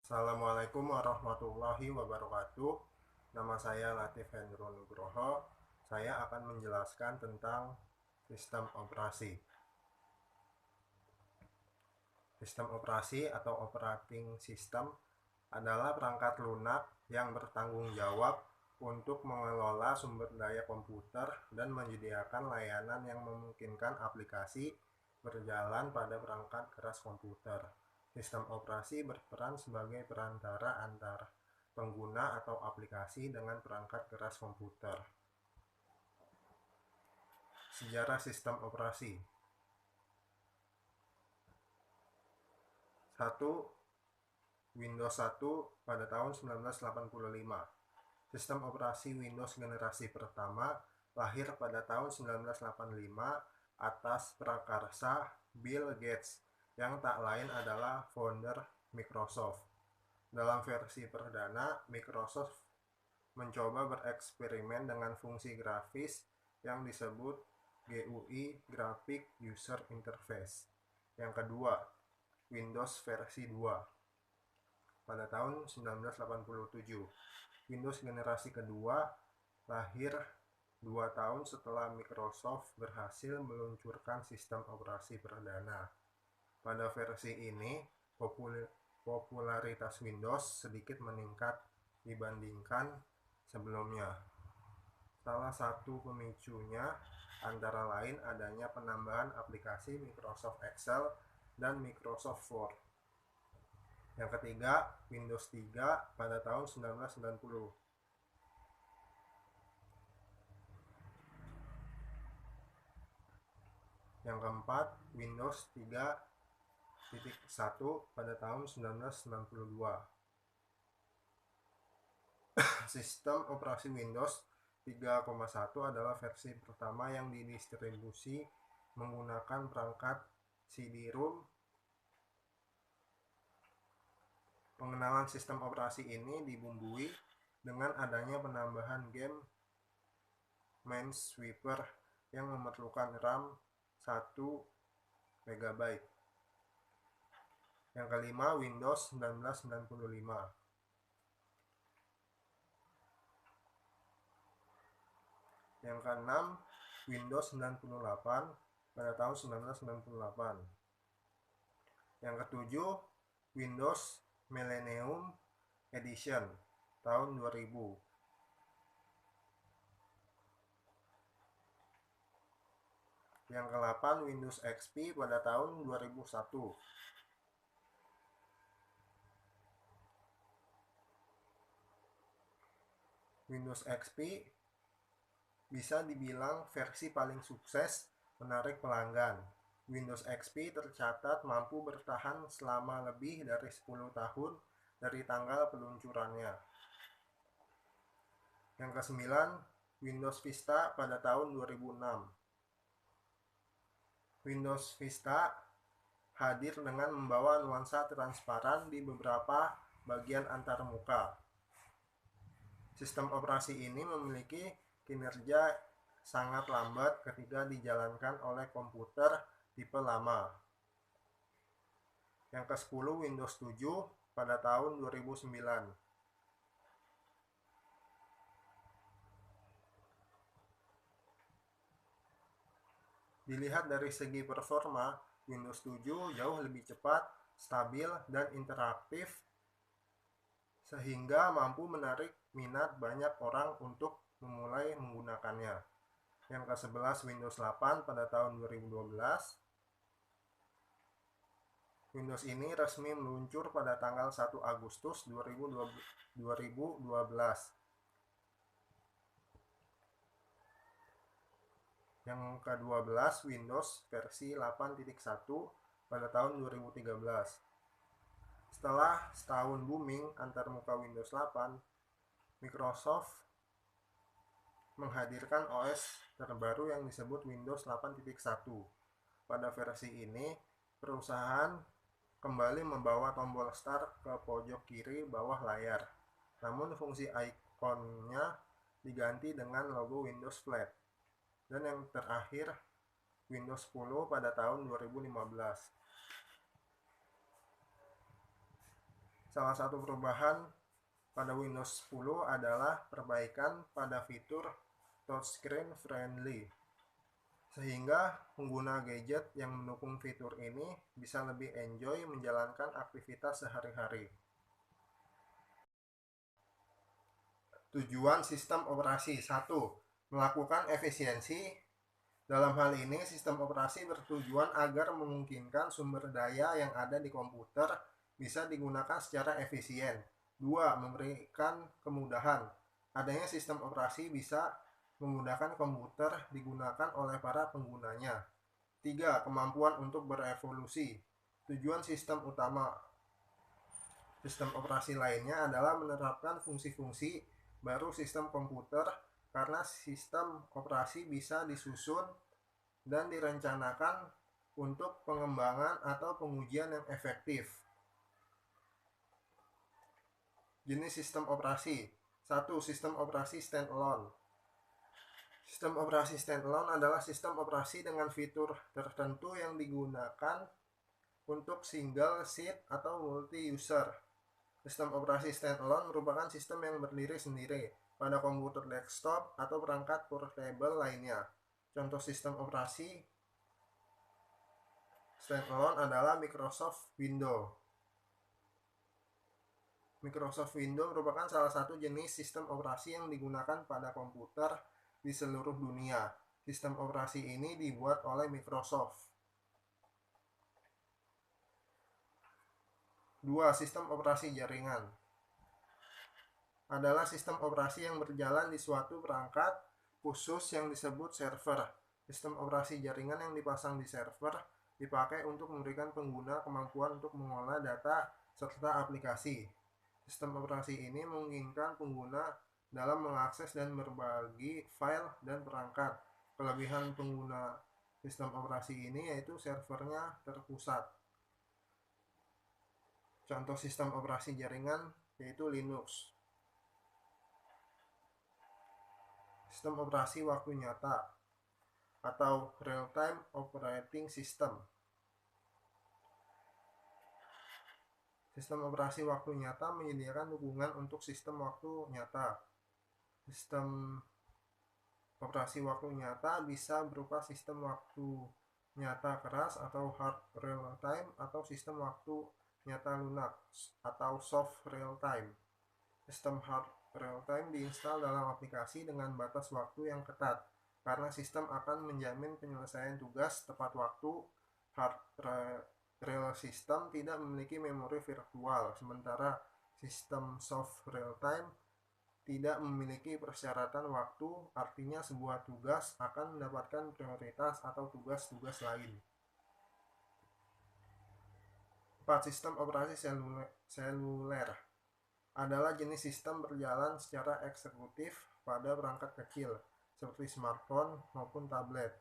Assalamualaikum warahmatullahi wabarakatuh. Nama saya Latif Hendro Nugroho. Saya akan menjelaskan tentang sistem operasi. Sistem operasi atau operating system adalah perangkat lunak yang bertanggung jawab untuk mengelola sumber daya komputer dan menyediakan layanan yang memungkinkan aplikasi berjalan pada perangkat keras komputer. Sistem operasi berperan sebagai perantara antar pengguna atau aplikasi dengan perangkat keras komputer. Sejarah sistem operasi. 1. Windows 1 pada tahun 1985. Sistem operasi Windows generasi pertama lahir pada tahun 1985 atas prakarsa Bill Gates yang tak lain adalah founder Microsoft. Dalam versi perdana, Microsoft mencoba bereksperimen dengan fungsi grafis yang disebut GUI (Graphic User Interface). Yang kedua, Windows versi 2 pada tahun 1987. Windows generasi kedua lahir 2 tahun setelah Microsoft berhasil meluncurkan sistem operasi perdana. Pada versi ini, popularitas Windows sedikit meningkat dibandingkan sebelumnya. Salah satu pemicunya antara lain adanya penambahan aplikasi Microsoft Excel dan Microsoft Word. Yang ketiga, Windows 3 pada tahun 1990. Yang keempat, Windows 3.1 pada tahun 1992. Sistem operasi Windows 3.1 adalah versi pertama yang didistribusi menggunakan perangkat CD-ROM. Pengenalan sistem operasi ini dibumbui dengan adanya penambahan game Minesweeper yang memerlukan RAM 1 MB. Yang kelima, Windows 1995. Yang keenam, Windows 98 pada tahun 1998. Yang ketujuh, Windows Millennium Edition tahun 2000. Yang ke-8, Windows XP pada tahun 2001. Windows XP bisa dibilang versi paling sukses menarik pelanggan. Windows XP tercatat mampu bertahan selama lebih dari 10 tahun dari tanggal peluncurannya. Yang ke-9, Windows Vista pada tahun 2006. Windows Vista hadir dengan membawa nuansa transparan di beberapa bagian antarmuka. Sistem operasi ini memiliki kinerja sangat lambat ketika dijalankan oleh komputer tipe lama. Yang ke-10, Windows 7 pada tahun 2009. Dilihat dari segi performa, Windows 7 jauh lebih cepat, stabil, dan interaktif sehingga mampu menarik minat banyak orang untuk memulai menggunakannya. Yang ke-11, Windows 8 pada tahun 2012. Windows ini resmi meluncur pada tanggal 1 Agustus 2012. Yang ke-12, Windows versi 8.1 pada tahun 2013. Setelah setahun booming antarmuka Windows 8, Microsoft menghadirkan OS terbaru yang disebut Windows 8.1. Pada versi ini, perusahaan kembali membawa tombol Start ke pojok kiri bawah layar. Namun fungsi ikonnya diganti dengan logo Windows Flat. Dan yang terakhir, Windows 10 pada tahun 2015. Salah satu perubahan pada Windows 10 adalah perbaikan pada fitur touchscreen friendly, sehingga pengguna gadget yang mendukung fitur ini bisa lebih enjoy menjalankan aktivitas sehari-hari. Tujuan sistem operasi: 1. Melakukan efisiensi. Dalam hal ini, sistem operasi bertujuan agar memungkinkan sumber daya yang ada di komputer bisa digunakan secara efisien. 2. Memberikan kemudahan. Adanya sistem operasi bisa memudahkan komputer digunakan oleh para penggunanya. 3. Kemampuan untuk berevolusi. Tujuan sistem utama sistem operasi lainnya adalah menerapkan fungsi-fungsi baru sistem komputer, karena sistem operasi bisa disusun dan direncanakan untuk pengembangan atau pengujian yang efektif. Jenis sistem operasi: 1. Sistem operasi standalone. Sistem operasi standalone adalah sistem operasi dengan fitur tertentu yang digunakan untuk single seat atau multi-user. Sistem operasi standalone merupakan sistem yang berdiri sendiri pada komputer desktop atau perangkat portable lainnya. Contoh sistem operasi standalone adalah Microsoft Windows. Microsoft Windows merupakan salah satu jenis sistem operasi yang digunakan pada komputer di seluruh dunia. Sistem operasi ini dibuat oleh Microsoft. 2. Sistem operasi jaringan adalah sistem operasi yang berjalan di suatu perangkat khusus yang disebut server. Sistem operasi jaringan yang dipasang di server dipakai untuk memberikan pengguna kemampuan untuk mengolah data serta aplikasi. Sistem operasi ini memungkinkan pengguna dalam mengakses dan berbagi file dan perangkat. Kelebihan pengguna sistem operasi ini yaitu servernya terpusat. Contoh sistem operasi jaringan yaitu Linux. Sistem operasi waktu nyata atau real-time operating system. Sistem operasi waktu nyata menyediakan dukungan untuk sistem waktu nyata. Sistem operasi waktu nyata bisa berupa sistem waktu nyata keras atau hard real time, atau sistem waktu nyata lunak atau soft real time. Sistem hard real time diinstal dalam aplikasi dengan batas waktu yang ketat, karena sistem akan menjamin penyelesaian tugas tepat waktu. Hard real system tidak memiliki memori virtual, sementara sistem soft real time tidak memiliki persyaratan waktu, artinya sebuah tugas akan mendapatkan prioritas atau tugas-tugas lain. 4. Sistem operasi seluler adalah jenis sistem berjalan secara eksekutif pada perangkat kecil seperti smartphone maupun tablet.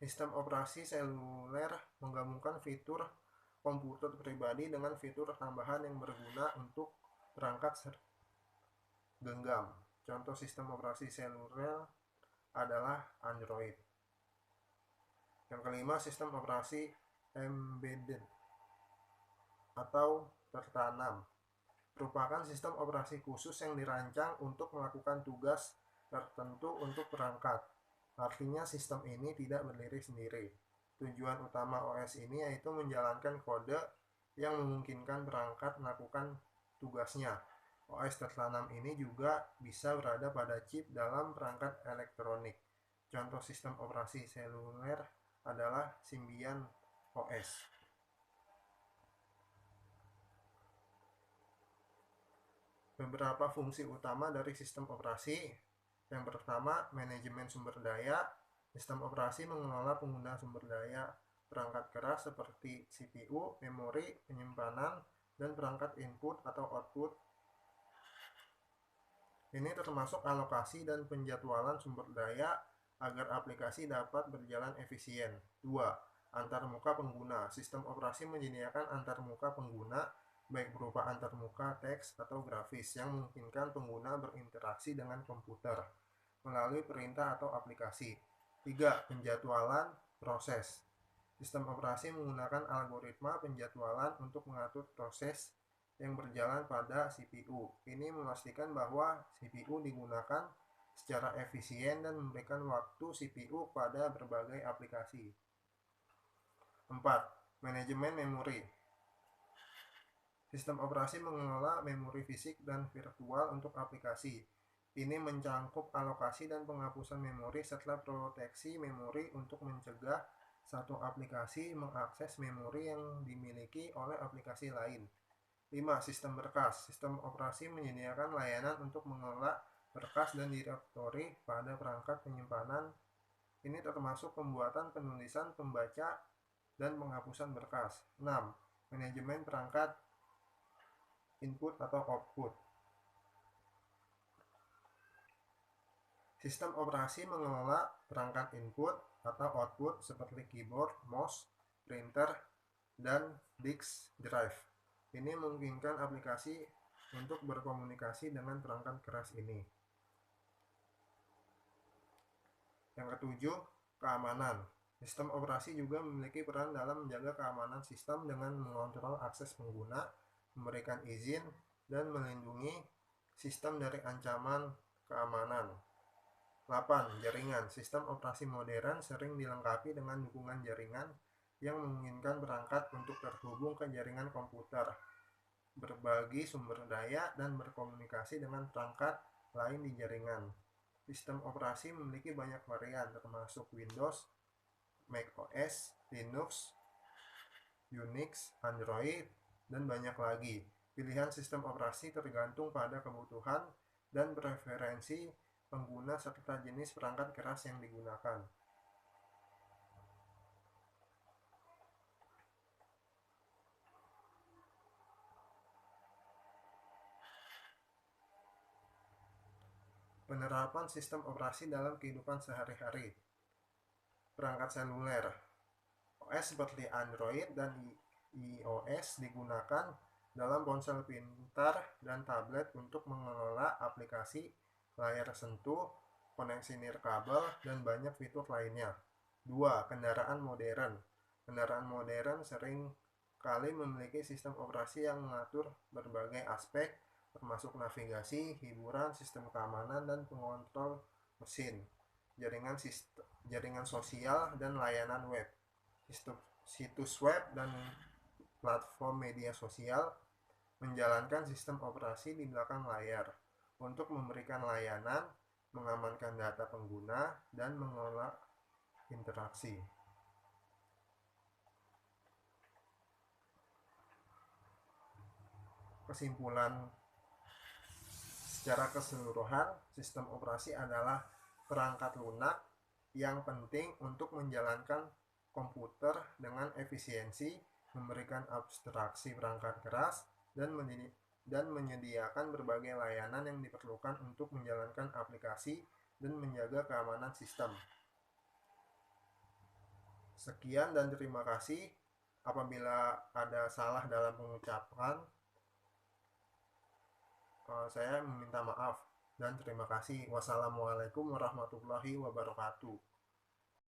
Sistem operasi seluler menggabungkan fitur komputer pribadi dengan fitur tambahan yang berguna untuk perangkat genggam. Contoh sistem operasi seluler adalah Android. Yang kelima, sistem operasi embedded atau tertanam merupakan sistem operasi khusus yang dirancang untuk melakukan tugas tertentu untuk perangkat. Artinya sistem ini tidak berdiri sendiri. Tujuan utama OS ini yaitu menjalankan kode yang memungkinkan perangkat melakukan tugasnya. OS tertanam ini juga bisa berada pada chip dalam perangkat elektronik. Contoh sistem operasi seluler adalah Symbian OS. Beberapa fungsi utama dari sistem operasi. Yang pertama, manajemen sumber daya. Sistem operasi mengelola pengguna sumber daya perangkat keras seperti CPU, memori, penyimpanan, dan perangkat input atau output. Ini termasuk alokasi dan penjadwalan sumber daya agar aplikasi dapat berjalan efisien. 2. Antarmuka pengguna. Sistem operasi menyediakan antarmuka pengguna, baik berupa antarmuka teks atau grafis, yang memungkinkan pengguna berinteraksi dengan komputer melalui perintah atau aplikasi. 3. Penjadwalan proses. Sistem operasi menggunakan algoritma penjadwalan untuk mengatur proses yang berjalan pada CPU. Ini memastikan bahwa CPU digunakan secara efisien dan memberikan waktu CPU pada berbagai aplikasi. 4. Manajemen memori. Sistem operasi mengelola memori fisik dan virtual untuk aplikasi. Ini mencakup alokasi dan penghapusan memori serta proteksi memori untuk mencegah satu aplikasi mengakses memori yang dimiliki oleh aplikasi lain. 5. Sistem berkas. Sistem operasi menyediakan layanan untuk mengelola berkas dan direktori pada perangkat penyimpanan. Ini termasuk pembuatan, penulisan, pembaca, dan penghapusan berkas. 6. Manajemen perangkat input atau output. Sistem operasi mengelola perangkat input atau output seperti keyboard, mouse, printer, dan disk drive. Ini memungkinkan aplikasi untuk berkomunikasi dengan perangkat keras ini. Yang ketujuh, keamanan. Sistem operasi juga memiliki peran dalam menjaga keamanan sistem dengan mengontrol akses pengguna, memberikan izin, dan melindungi sistem dari ancaman keamanan. 8. Jaringan. Sistem operasi modern sering dilengkapi dengan dukungan jaringan yang memungkinkan perangkat untuk terhubung ke jaringan komputer, berbagi sumber daya, dan berkomunikasi dengan perangkat lain di jaringan. Sistem operasi memiliki banyak varian, termasuk Windows, macOS, Linux, Unix, Android, dan banyak lagi. Pilihan sistem operasi tergantung pada kebutuhan dan preferensi pengguna serta jenis perangkat keras yang digunakan. Penerapan sistem operasi dalam kehidupan sehari-hari. Perangkat seluler OS seperti Android dan iOS digunakan dalam ponsel pintar dan tablet untuk mengelola aplikasi, layar sentuh, koneksi nirkabel, dan banyak fitur lainnya. 2. Kendaraan modern. Kendaraan modern sering kali memiliki sistem operasi yang mengatur berbagai aspek, termasuk navigasi, hiburan, sistem keamanan, dan pengontrol mesin, jaringan sosial, dan layanan web. Situs web dan platform media sosial menjalankan sistem operasi di belakang layar untuk memberikan layanan, mengamankan data pengguna, dan mengelola interaksi. Kesimpulan secara keseluruhan, sistem operasi adalah perangkat lunak yang penting untuk menjalankan komputer dengan efisiensi, memberikan abstraksi perangkat keras, dan menyediakan berbagai layanan yang diperlukan untuk menjalankan aplikasi dan menjaga keamanan sistem. Sekian dan terima kasih. Apabila ada salah dalam pengucapan, saya meminta maaf dan terima kasih. Wassalamualaikum warahmatullahi wabarakatuh.